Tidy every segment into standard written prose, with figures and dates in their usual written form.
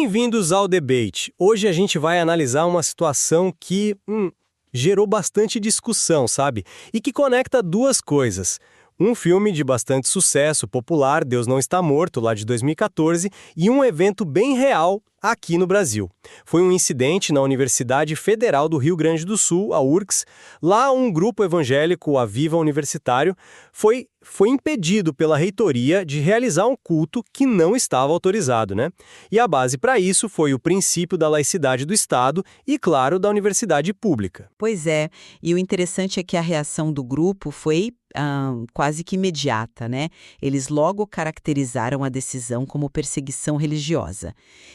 Bem-vindos ao debate. Hoje a gente vai analisar uma situação que gerou bastante discussão, sabe? E que conecta duas coisas. Um filme de bastante sucesso popular, Deus Não Está Morto, lá de 2014, e um evento bem real aqui no Brasil. Foi um incidente na Universidade Federal do Rio Grande do Sul, a URGS. Lá um grupo evangélico, o Aviva Universitário, foi impedido pela reitoria de realizar um culto que não estava autorizado, né? E a base para isso foi o princípio da laicidade do Estado e, claro, da universidade pública. Pois é, e o interessante é que a reação do grupo foi quase que imediata, né? Eles logo caracterizaram a decisão como perseguição religiosa.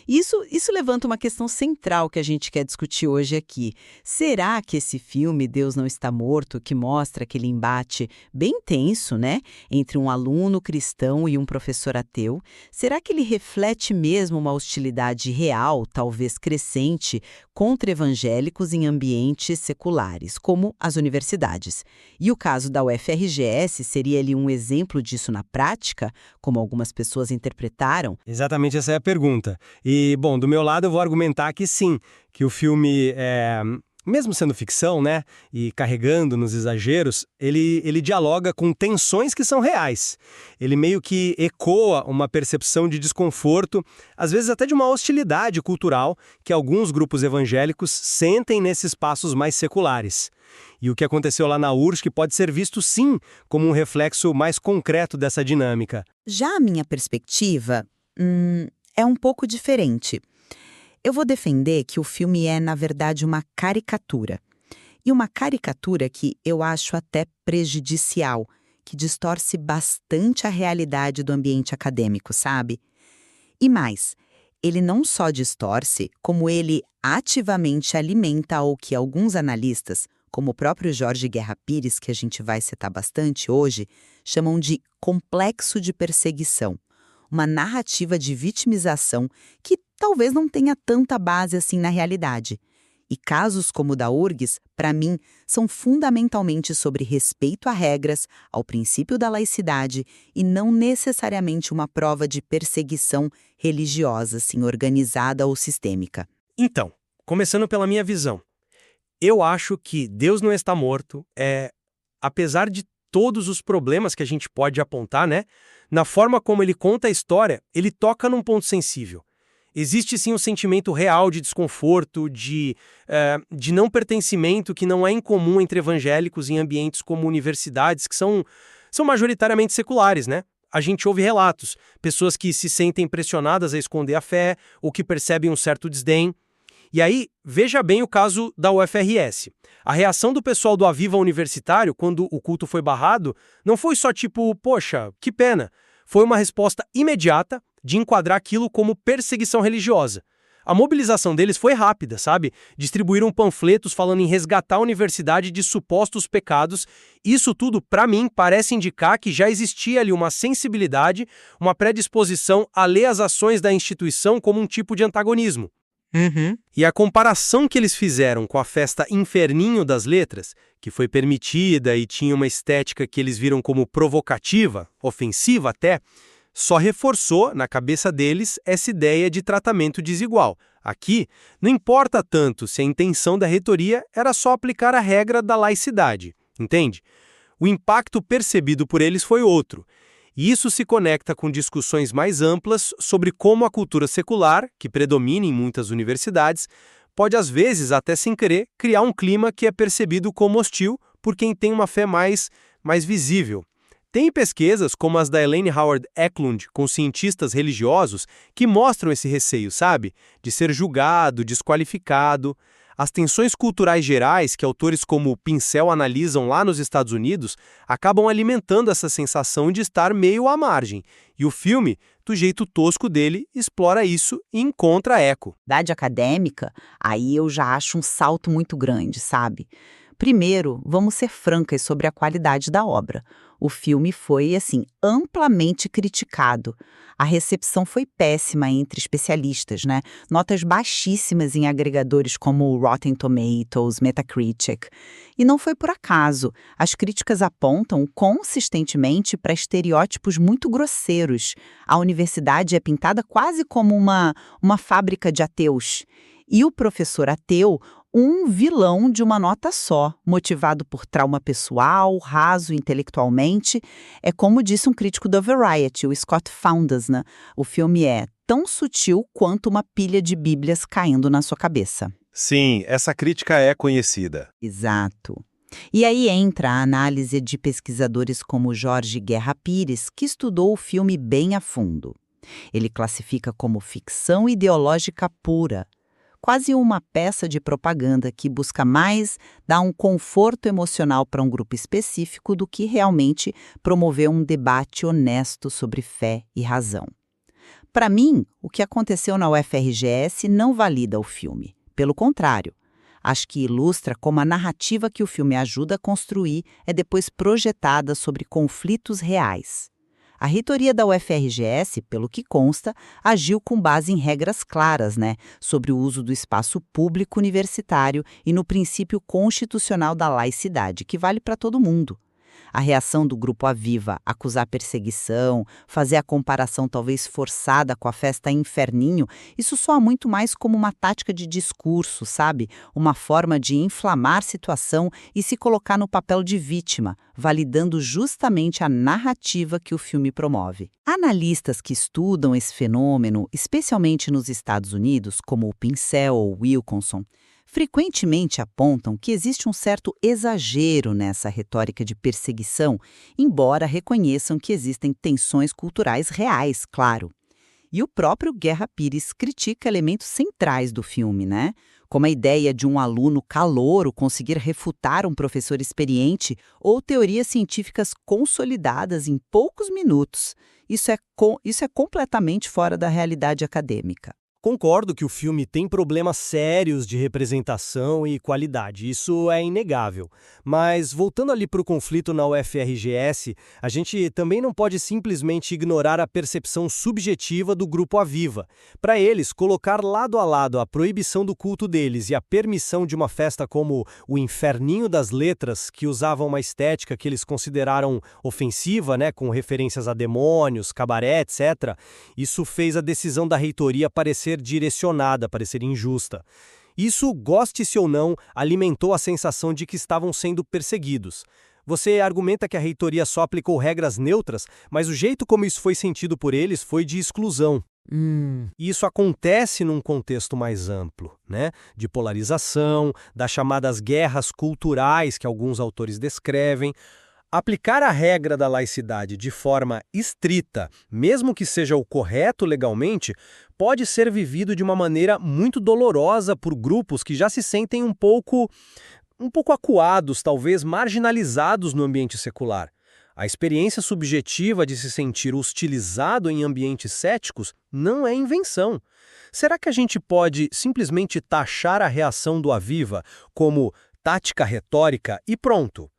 Isso levanta uma questão central que a gente quer discutir hoje aqui. Será que esse filme, Deus Não Está Morto, que mostra aquele embate bem tenso, né, entre um aluno cristão e um professor ateu, será que ele reflete mesmo uma hostilidade real, talvez crescente, contra evangélicos em ambientes seculares, como as universidades? E o caso da UFRGS seria ali um exemplo disso na prática, como algumas pessoas interpretaram? Exatamente essa é a pergunta. E, bom, do meu lado eu vou argumentar que sim, que o filme mesmo sendo ficção, né, e carregando nos exageros, ele dialoga com tensões que são reais. Ele meio que ecoa uma percepção de desconforto, às vezes até de uma hostilidade cultural que alguns grupos evangélicos sentem nesses espaços mais seculares. E o que aconteceu lá na URSS pode ser visto, sim, como um reflexo mais concreto dessa dinâmica. Já a minha perspectiva é um pouco diferente. Eu vou defender que o filme é, na verdade, uma caricatura. E uma caricatura que eu acho até prejudicial, que distorce bastante a realidade do ambiente acadêmico, sabe? E mais, ele não só distorce, como ele ativamente alimenta o que alguns analistas, como o próprio Jorge Guerra Pires, que a gente vai citar bastante hoje, chamam de complexo de perseguição. Uma narrativa de vitimização que talvez não tenha tanta base assim na realidade. E casos como o da URGS, para mim, são fundamentalmente sobre respeito a regras, ao princípio da laicidade e não necessariamente uma prova de perseguição religiosa, assim, organizada ou sistêmica. Então, começando pela minha visão, eu acho que Deus Não Está Morto apesar de todos os problemas que a gente pode apontar, né, na forma como ele conta a história, ele toca num ponto sensível. Existe sim um sentimento real de desconforto, de não pertencimento que não é incomum entre evangélicos em ambientes como universidades, que são majoritariamente seculares, né? A gente ouve relatos, pessoas que se sentem pressionadas a esconder a fé, ou que percebem um certo desdém. E aí, veja bem o caso da UFRS. A reação do pessoal do Aviva Universitário, quando o culto foi barrado, não foi só tipo, poxa, que pena. Foi uma resposta imediata de enquadrar aquilo como perseguição religiosa. A mobilização deles foi rápida, sabe? Distribuíram panfletos falando em resgatar a universidade de supostos pecados. Isso tudo, para mim, parece indicar que já existia ali uma sensibilidade, uma predisposição a ler as ações da instituição como um tipo de antagonismo. E a comparação que eles fizeram com a festa Inferninho das Letras, que foi permitida e tinha uma estética que eles viram como provocativa, ofensiva até, só reforçou, na cabeça deles, essa ideia de tratamento desigual. Aqui, não importa tanto se a intenção da reitoria era só aplicar a regra da laicidade, entende? O impacto percebido por eles foi outro. E isso se conecta com discussões mais amplas sobre como a cultura secular, que predomina em muitas universidades, pode às vezes, até sem querer, criar um clima que é percebido como hostil por quem tem uma fé mais visível. Tem pesquisas como as da Elaine Howard Eklund com cientistas religiosos que mostram esse receio, sabe? De ser julgado, desqualificado. As tensões culturais gerais que autores como Pincel analisam lá nos Estados Unidos acabam alimentando essa sensação de estar meio à margem. E o filme, do jeito tosco dele, explora isso e encontra eco. Idade acadêmica, aí eu já acho um salto muito grande, sabe? Primeiro, vamos ser francas sobre a qualidade da obra. O filme foi, assim, amplamente criticado. A recepção foi péssima entre especialistas, né? Notas baixíssimas em agregadores como o Rotten Tomatoes, Metacritic. E não foi por acaso. As críticas apontam consistentemente para estereótipos muito grosseiros. A universidade é pintada quase como uma fábrica de ateus. E o professor ateu, um vilão de uma nota só, motivado por trauma pessoal, raso intelectualmente. É como disse um crítico da Variety, o Scott Foundas, né? O filme é tão sutil quanto uma pilha de bíblias caindo na sua cabeça. Sim, essa crítica é conhecida. Exato. E aí entra a análise de pesquisadores como Jorge Guerra Pires, que estudou o filme bem a fundo. Ele classifica como ficção ideológica pura, quase uma peça de propaganda que busca mais dar um conforto emocional para um grupo específico do que realmente promover um debate honesto sobre fé e razão. Para mim, o que aconteceu na UFRGS não valida o filme. Pelo contrário, acho que ilustra como a narrativa que o filme ajuda a construir é depois projetada sobre conflitos reais. A reitoria da UFRGS, pelo que consta, agiu com base em regras claras, sobre o uso do espaço público universitário e no princípio constitucional da laicidade, que vale para todo mundo. A reação do Grupo Aviva, acusar perseguição, fazer a comparação talvez forçada com a festa Inferninho, isso soa muito mais como uma tática de discurso, sabe? Uma forma de inflamar a situação e se colocar no papel de vítima, validando justamente a narrativa que o filme promove. Analistas que estudam esse fenômeno, especialmente nos Estados Unidos, como o Pincel ou Wilkinson, frequentemente apontam que existe um certo exagero nessa retórica de perseguição, embora reconheçam que existem tensões culturais reais, claro. E o próprio Guerra Pires critica elementos centrais do filme, como a ideia de um aluno calouro conseguir refutar um professor experiente ou teorias científicas consolidadas em poucos minutos. Isso é completamente fora da realidade acadêmica. Concordo que o filme tem problemas sérios de representação e qualidade, isso é inegável. Mas, voltando ali para o conflito na UFRGS, a gente também não pode simplesmente ignorar a percepção subjetiva do Grupo Aviva. Para eles, colocar lado a lado a proibição do culto deles e a permissão de uma festa como o Inferninho das Letras, que usava uma estética que eles consideraram ofensiva, com referências a demônios, cabaré, etc., isso fez a decisão da reitoria parecer direcionada, parecer injusta. Isso, goste-se ou não, alimentou a sensação de que estavam sendo perseguidos. Você argumenta que a reitoria só aplicou regras neutras, mas o jeito como isso foi sentido por eles foi de exclusão. E isso acontece num contexto mais amplo, de polarização, das chamadas guerras culturais que alguns autores descrevem. Aplicar a regra da laicidade de forma estrita, mesmo que seja o correto legalmente, pode ser vivido de uma maneira muito dolorosa por grupos que já se sentem um pouco acuados, talvez marginalizados no ambiente secular. A experiência subjetiva de se sentir hostilizado em ambientes céticos não é invenção. Será que a gente pode simplesmente taxar a reação do Aviva como tática retórica e pronto?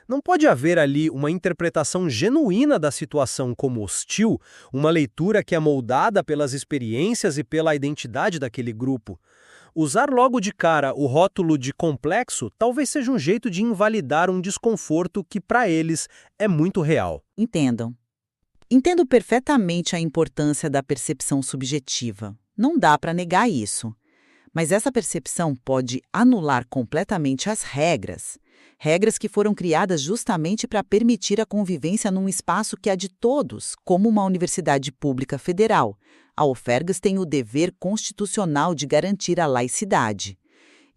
Não pode haver ali uma interpretação genuína da situação como hostil, uma leitura que é moldada pelas experiências e pela identidade daquele grupo. Usar logo de cara o rótulo de complexo talvez seja um jeito de invalidar um desconforto que, para eles, é muito real. Entendo perfeitamente a importância da percepção subjetiva. Não dá para negar isso. Mas essa percepção pode anular completamente as regras. Regras que foram criadas justamente para permitir a convivência num espaço que é de todos, como uma universidade pública federal. A UFRGS tem o dever constitucional de garantir a laicidade.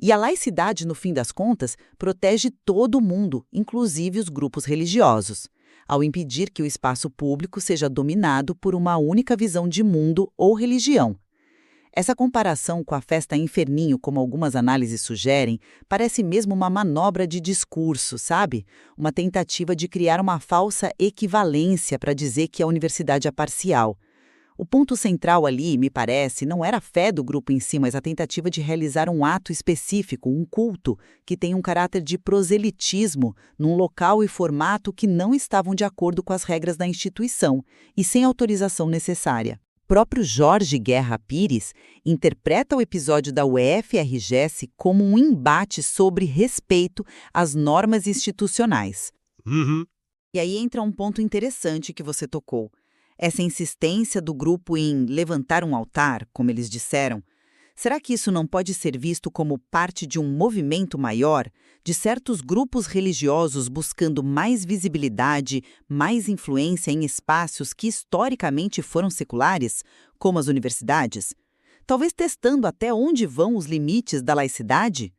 E a laicidade, no fim das contas, protege todo mundo, inclusive os grupos religiosos, ao impedir que o espaço público seja dominado por uma única visão de mundo ou religião. Essa comparação com a festa Inferninho, como algumas análises sugerem, parece mesmo uma manobra de discurso, sabe? Uma tentativa de criar uma falsa equivalência para dizer que a universidade é parcial. O ponto central ali, me parece, não era a fé do grupo em si, mas a tentativa de realizar um ato específico, um culto, que tem um caráter de proselitismo, num local e formato que não estavam de acordo com as regras da instituição e sem autorização necessária. O próprio Jorge Guerra Pires interpreta o episódio da UFRGS como um embate sobre respeito às normas institucionais. Uhum. E aí entra um ponto interessante que você tocou. Essa insistência do grupo em levantar um altar, como eles disseram, será que isso não pode ser visto como parte de um movimento maior, de certos grupos religiosos buscando mais visibilidade, mais influência em espaços que historicamente foram seculares, como as universidades? Talvez testando até onde vão os limites da laicidade?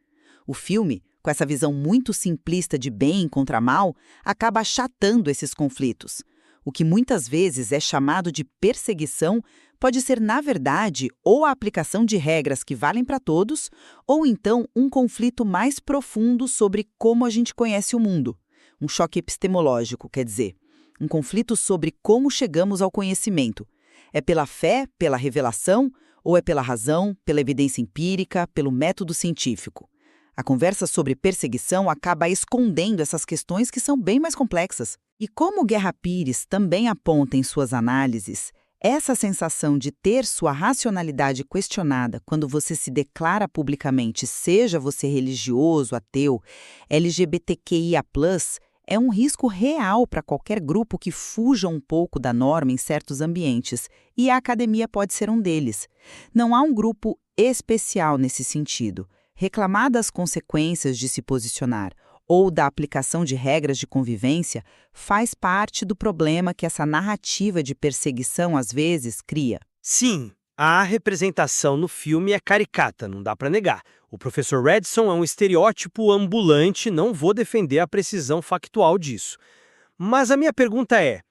O filme, com essa visão muito simplista de bem contra mal, acaba achatando esses conflitos. O que muitas vezes é chamado de perseguição pode ser, na verdade, ou a aplicação de regras que valem para todos, ou então um conflito mais profundo sobre como a gente conhece o mundo. Um choque epistemológico, quer dizer, um conflito sobre como chegamos ao conhecimento. É pela fé, pela revelação, ou é pela razão, pela evidência empírica, pelo método científico? A conversa sobre perseguição acaba escondendo essas questões que são bem mais complexas. E como Guerra Pires também aponta em suas análises, essa sensação de ter sua racionalidade questionada quando você se declara publicamente, seja você religioso, ateu, LGBTQIA+, é um risco real para qualquer grupo que fuja um pouco da norma em certos ambientes, e a academia pode ser um deles. Não há um grupo especial nesse sentido. Reclamar das consequências de se posicionar ou da aplicação de regras de convivência faz parte do problema que essa narrativa de perseguição às vezes cria. Sim, a representação no filme é caricata, não dá para negar. O professor Redson é um estereótipo ambulante, não vou defender a precisão factual disso. Mas a minha pergunta é,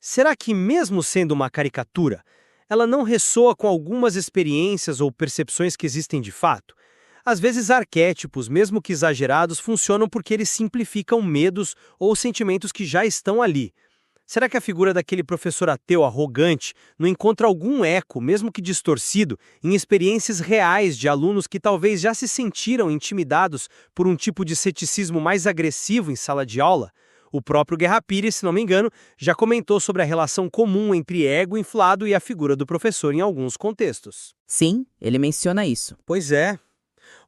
será que mesmo sendo uma caricatura, ela não ressoa com algumas experiências ou percepções que existem de fato? Às vezes, arquétipos, mesmo que exagerados, funcionam porque eles simplificam medos ou sentimentos que já estão ali. Será que a figura daquele professor ateu arrogante não encontra algum eco, mesmo que distorcido, em experiências reais de alunos que talvez já se sentiram intimidados por um tipo de ceticismo mais agressivo em sala de aula? O próprio Guerra Pires, se não me engano, já comentou sobre a relação comum entre ego inflado e a figura do professor em alguns contextos. Sim, ele menciona isso. Pois é.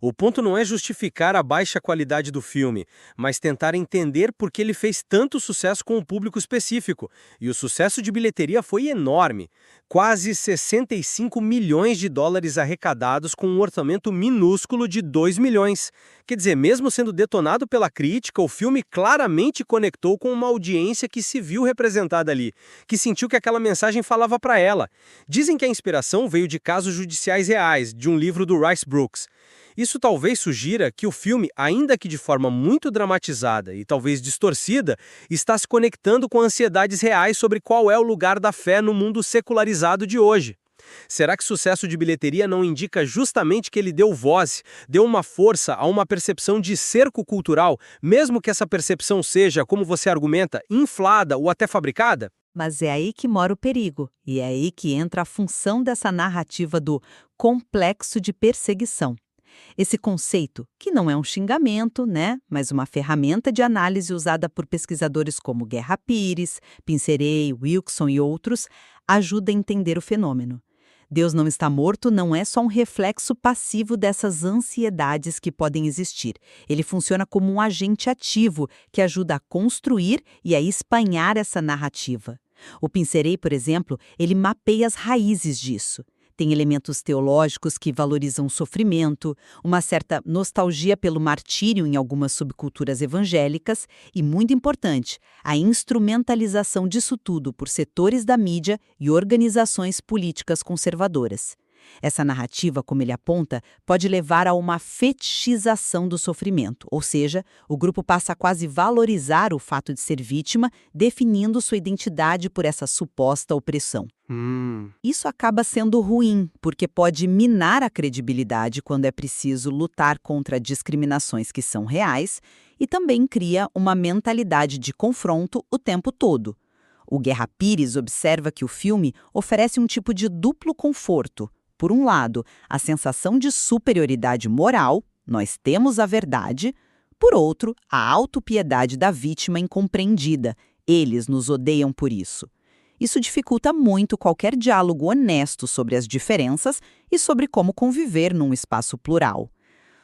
O ponto não é justificar a baixa qualidade do filme, mas tentar entender por que ele fez tanto sucesso com um público específico. E o sucesso de bilheteria foi enorme. Quase 65 milhões de dólares arrecadados com um orçamento minúsculo de 2 milhões. Quer dizer, mesmo sendo detonado pela crítica, o filme claramente conectou com uma audiência que se viu representada ali, que sentiu que aquela mensagem falava para ela. Dizem que a inspiração veio de casos judiciais reais, de um livro do Rice Brooks. Isso talvez sugira que o filme, ainda que de forma muito dramatizada e talvez distorcida, está se conectando com ansiedades reais sobre qual é o lugar da fé no mundo secularizado de hoje. Será que sucesso de bilheteria não indica justamente que ele deu voz, deu uma força a uma percepção de cerco cultural, mesmo que essa percepção seja, como você argumenta, inflada ou até fabricada? Mas é aí que mora o perigo, e é aí que entra a função dessa narrativa do complexo de perseguição. Esse conceito, que não é um xingamento, né, mas uma ferramenta de análise usada por pesquisadores como Guerra Pires, Pincerei, Wilson e outros, ajuda a entender o fenômeno. Deus não está morto não é só um reflexo passivo dessas ansiedades que podem existir. Ele funciona como um agente ativo que ajuda a construir e a espanhar essa narrativa. O Pincerei, por exemplo, ele mapeia as raízes disso. Tem elementos teológicos que valorizam o sofrimento, uma certa nostalgia pelo martírio em algumas subculturas evangélicas e, muito importante, a instrumentalização disso tudo por setores da mídia e organizações políticas conservadoras. Essa narrativa, como ele aponta, pode levar a uma fetichização do sofrimento, ou seja, o grupo passa a quase valorizar o fato de ser vítima, definindo sua identidade por essa suposta opressão. Isso acaba sendo ruim, porque pode minar a credibilidade quando é preciso lutar contra discriminações que são reais e também cria uma mentalidade de confronto o tempo todo. O Guerra Pires observa que o filme oferece um tipo de duplo conforto. Por um lado, a sensação de superioridade moral, nós temos a verdade. Por outro, a autopiedade da vítima incompreendida, eles nos odeiam por isso. Isso dificulta muito qualquer diálogo honesto sobre as diferenças e sobre como conviver num espaço plural.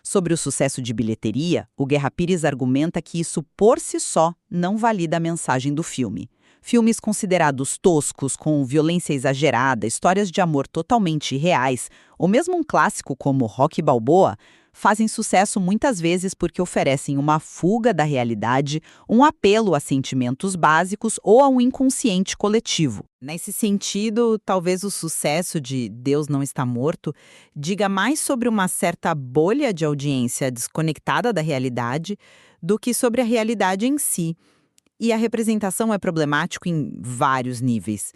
Sobre o sucesso de bilheteria, o Guerra Pires argumenta que isso por si só não valida a mensagem do filme. Filmes considerados toscos, com violência exagerada, histórias de amor totalmente irreais, ou mesmo um clássico como Rocky Balboa, fazem sucesso muitas vezes porque oferecem uma fuga da realidade, um apelo a sentimentos básicos ou a um inconsciente coletivo. Nesse sentido, talvez o sucesso de Deus Não Está Morto diga mais sobre uma certa bolha de audiência desconectada da realidade do que sobre a realidade em si. E a representação é problemático em vários níveis.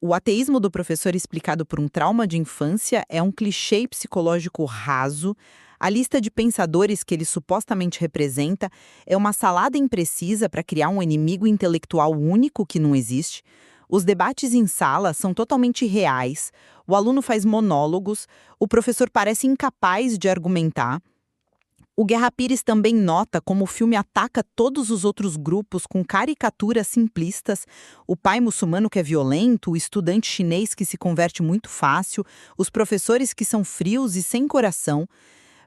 O ateísmo do professor explicado por um trauma de infância é um clichê psicológico raso. A lista de pensadores que ele supostamente representa é uma salada imprecisa para criar um inimigo intelectual único que não existe. Os debates em sala são totalmente irreais, o aluno faz monólogos, o professor parece incapaz de argumentar. O Guerra Pires também nota como o filme ataca todos os outros grupos com caricaturas simplistas, o pai muçulmano que é violento, o estudante chinês que se converte muito fácil, os professores que são frios e sem coração.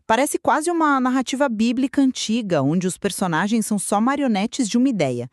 Parece quase uma narrativa bíblica antiga, onde os personagens são só marionetes de uma ideia.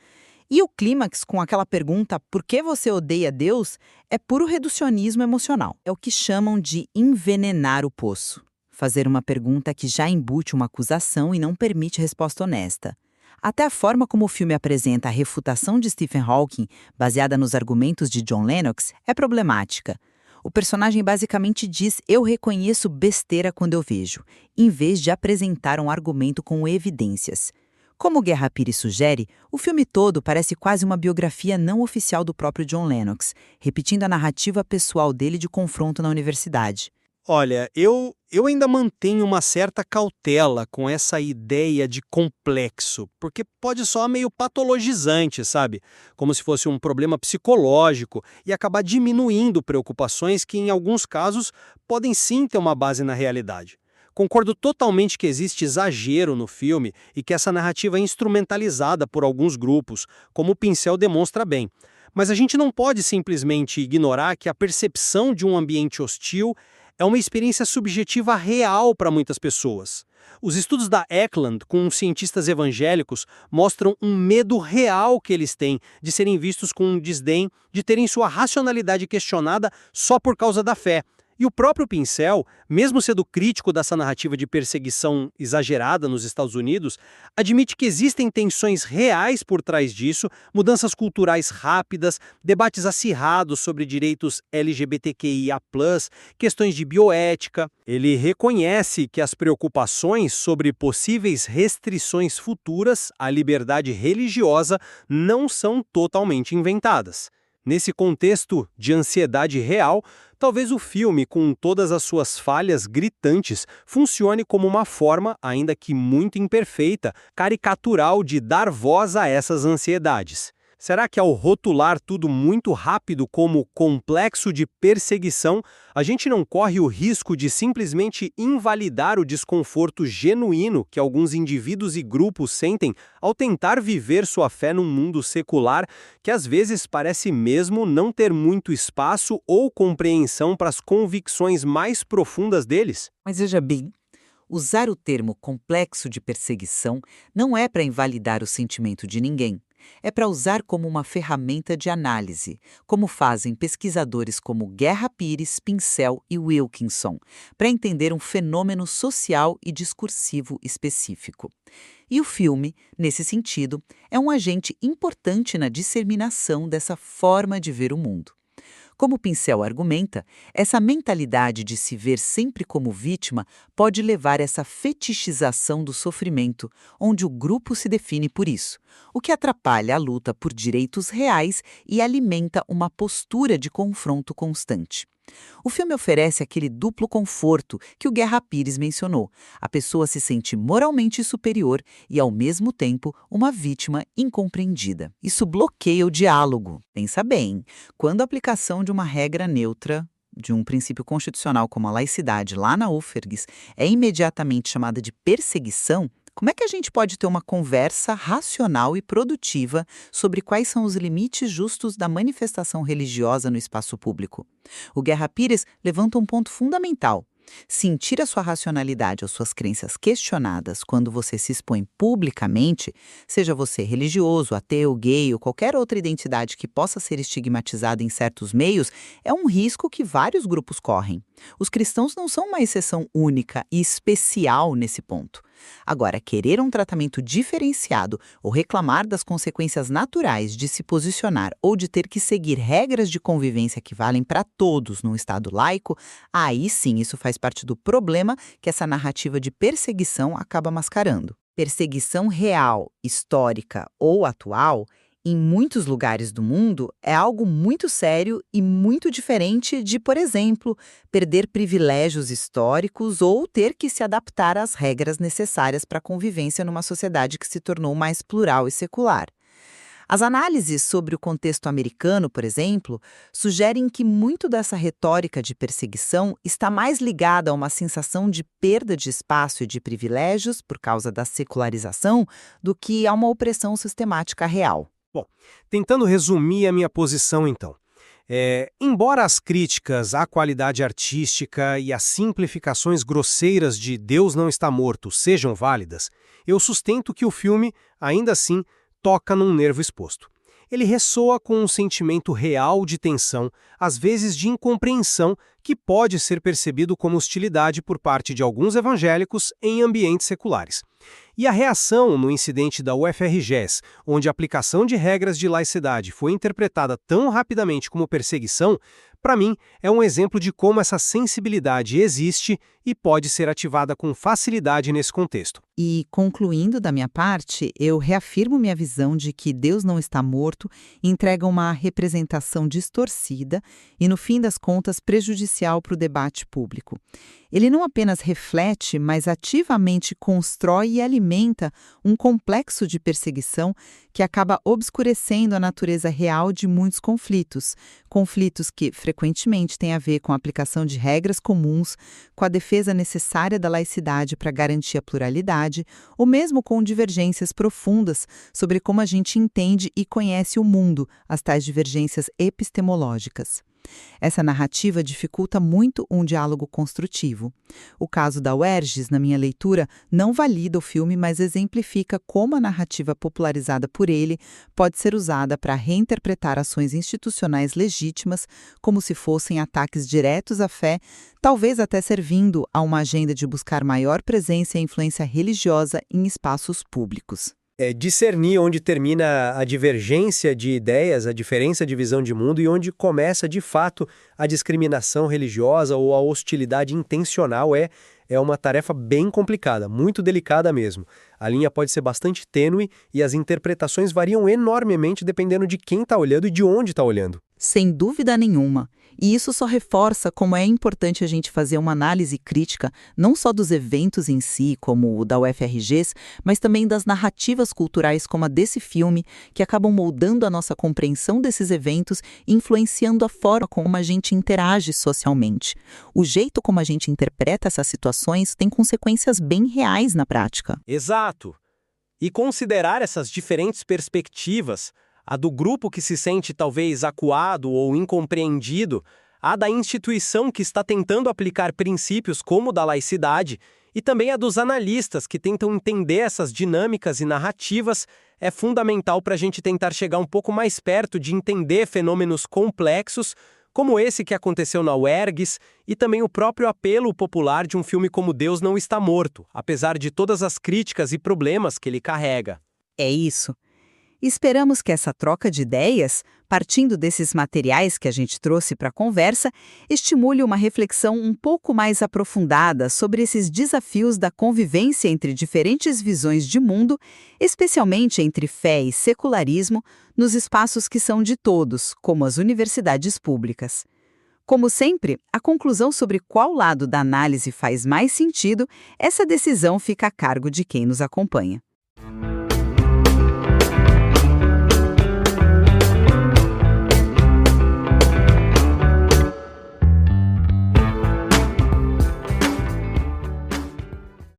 E o clímax, com aquela pergunta "por que você odeia Deus?", é puro reducionismo emocional. É o que chamam de envenenar o poço. Fazer uma pergunta que já embute uma acusação e não permite resposta honesta. Até a forma como o filme apresenta a refutação de Stephen Hawking, baseada nos argumentos de John Lennox, é problemática. O personagem basicamente diz "eu reconheço besteira quando eu vejo", em vez de apresentar um argumento com evidências. Como Guerra Pires sugere, o filme todo parece quase uma biografia não oficial do próprio John Lennox, repetindo a narrativa pessoal dele de confronto na universidade. Olha, eu ainda mantenho uma certa cautela com essa ideia de complexo, porque pode soar meio patologizante, sabe? Como se fosse um problema psicológico e acabar diminuindo preocupações que, em alguns casos, podem sim ter uma base na realidade. Concordo totalmente que existe exagero no filme e que essa narrativa é instrumentalizada por alguns grupos, como o Pincel demonstra bem. Mas a gente não pode simplesmente ignorar que a percepção de um ambiente hostil é uma experiência subjetiva real para muitas pessoas. Os estudos da Eklund com cientistas evangélicos mostram um medo real que eles têm de serem vistos com um desdém, de terem sua racionalidade questionada só por causa da fé. E o próprio Pincel, mesmo sendo crítico dessa narrativa de perseguição exagerada nos Estados Unidos, admite que existem tensões reais por trás disso, mudanças culturais rápidas, debates acirrados sobre direitos LGBTQIA+, questões de bioética. Ele reconhece que as preocupações sobre possíveis restrições futuras à liberdade religiosa não são totalmente inventadas. Nesse contexto de ansiedade real, talvez o filme, com todas as suas falhas gritantes, funcione como uma forma, ainda que muito imperfeita, caricatural de dar voz a essas ansiedades. Será que ao rotular tudo muito rápido como complexo de perseguição, a gente não corre o risco de simplesmente invalidar o desconforto genuíno que alguns indivíduos e grupos sentem ao tentar viver sua fé num mundo secular que às vezes parece mesmo não ter muito espaço ou compreensão para as convicções mais profundas deles? Mas veja bem, usar o termo complexo de perseguição não é para invalidar o sentimento de ninguém. É para usar como uma ferramenta de análise, como fazem pesquisadores como Guerra Pires, Pincel e Wilkinson, para entender um fenômeno social e discursivo específico. E o filme, nesse sentido, é um agente importante na disseminação dessa forma de ver o mundo. Como Pincel argumenta, essa mentalidade de se ver sempre como vítima pode levar a essa fetichização do sofrimento, onde o grupo se define por isso, o que atrapalha a luta por direitos reais e alimenta uma postura de confronto constante. O filme oferece aquele duplo conforto que o Guerra Pires mencionou. A pessoa se sente moralmente superior e, ao mesmo tempo, uma vítima incompreendida. Isso bloqueia o diálogo. Pensa bem, quando a aplicação de uma regra neutra, de um princípio constitucional como a laicidade lá na UFRGS, é imediatamente chamada de perseguição, como é que a gente pode ter uma conversa racional e produtiva sobre quais são os limites justos da manifestação religiosa no espaço público? O Guerra Pires levanta um ponto fundamental. Sentir a sua racionalidade ou suas crenças questionadas quando você se expõe publicamente, seja você religioso, ateu, gay ou qualquer outra identidade que possa ser estigmatizada em certos meios, é um risco que vários grupos correm. Os cristãos não são uma exceção única e especial nesse ponto. Agora, querer um tratamento diferenciado ou reclamar das consequências naturais de se posicionar ou de ter que seguir regras de convivência que valem para todos num Estado laico, aí sim isso faz parte do problema que essa narrativa de perseguição acaba mascarando. Perseguição real, histórica ou atual, em muitos lugares do mundo, é algo muito sério e muito diferente de, por exemplo, perder privilégios históricos ou ter que se adaptar às regras necessárias para a convivência numa sociedade que se tornou mais plural e secular. As análises sobre o contexto americano, por exemplo, sugerem que muito dessa retórica de perseguição está mais ligada a uma sensação de perda de espaço e de privilégios por causa da secularização do que a uma opressão sistemática real. Bom, tentando resumir a minha posição então. Embora as críticas à qualidade artística e as simplificações grosseiras de Deus não está morto sejam válidas, eu sustento que o filme, ainda assim, toca num nervo exposto. Ele ressoa com um sentimento real de tensão, às vezes de incompreensão, que pode ser percebido como hostilidade por parte de alguns evangélicos em ambientes seculares. E a reação no incidente da UFRGS, onde a aplicação de regras de laicidade foi interpretada tão rapidamente como perseguição, para mim, é um exemplo de como essa sensibilidade existe e pode ser ativada com facilidade nesse contexto. E, concluindo da minha parte, eu reafirmo minha visão de que Deus não está morto e entrega uma representação distorcida e, no fim das contas, prejudicial para o debate público. Ele não apenas reflete, mas ativamente constrói e alimenta um complexo de perseguição que acaba obscurecendo a natureza real de muitos conflitos. Conflitos que, frequentemente, têm a ver com a aplicação de regras comuns, com a defesa necessária da laicidade para garantir a pluralidade, ou mesmo com divergências profundas sobre como a gente entende e conhece o mundo, as tais divergências epistemológicas. Essa narrativa dificulta muito um diálogo construtivo. O caso da UERGS, na minha leitura, não valida o filme, mas exemplifica como a narrativa popularizada por ele pode ser usada para reinterpretar ações institucionais legítimas como se fossem ataques diretos à fé, talvez até servindo a uma agenda de buscar maior presença e influência religiosa em espaços públicos. Discernir onde termina a divergência de ideias, a diferença de visão de mundo e onde começa, de fato, a discriminação religiosa ou a hostilidade intencional é uma tarefa bem complicada, muito delicada mesmo. A linha pode ser bastante tênue e as interpretações variam enormemente dependendo de quem está olhando e de onde está olhando. Sem dúvida nenhuma. E isso só reforça como é importante a gente fazer uma análise crítica, não só dos eventos em si, como o da UFRGS, mas também das narrativas culturais como a desse filme, que acabam moldando a nossa compreensão desses eventos e influenciando a forma como a gente interage socialmente. O jeito como a gente interpreta essas situações tem consequências bem reais na prática. Exato. E considerar essas diferentes perspectivas, a do grupo que se sente talvez acuado ou incompreendido, a da instituição que está tentando aplicar princípios como o da laicidade, e também a dos analistas que tentam entender essas dinâmicas e narrativas, é fundamental para a gente tentar chegar um pouco mais perto de entender fenômenos complexos, como esse que aconteceu na UERGS, e também o próprio apelo popular de um filme como Deus Não Está Morto, apesar de todas as críticas e problemas que ele carrega. É isso. Esperamos que essa troca de ideias, partindo desses materiais que a gente trouxe para a conversa, estimule uma reflexão um pouco mais aprofundada sobre esses desafios da convivência entre diferentes visões de mundo, especialmente entre fé e secularismo, nos espaços que são de todos, como as universidades públicas. Como sempre, a conclusão sobre qual lado da análise faz mais sentido, essa decisão fica a cargo de quem nos acompanha.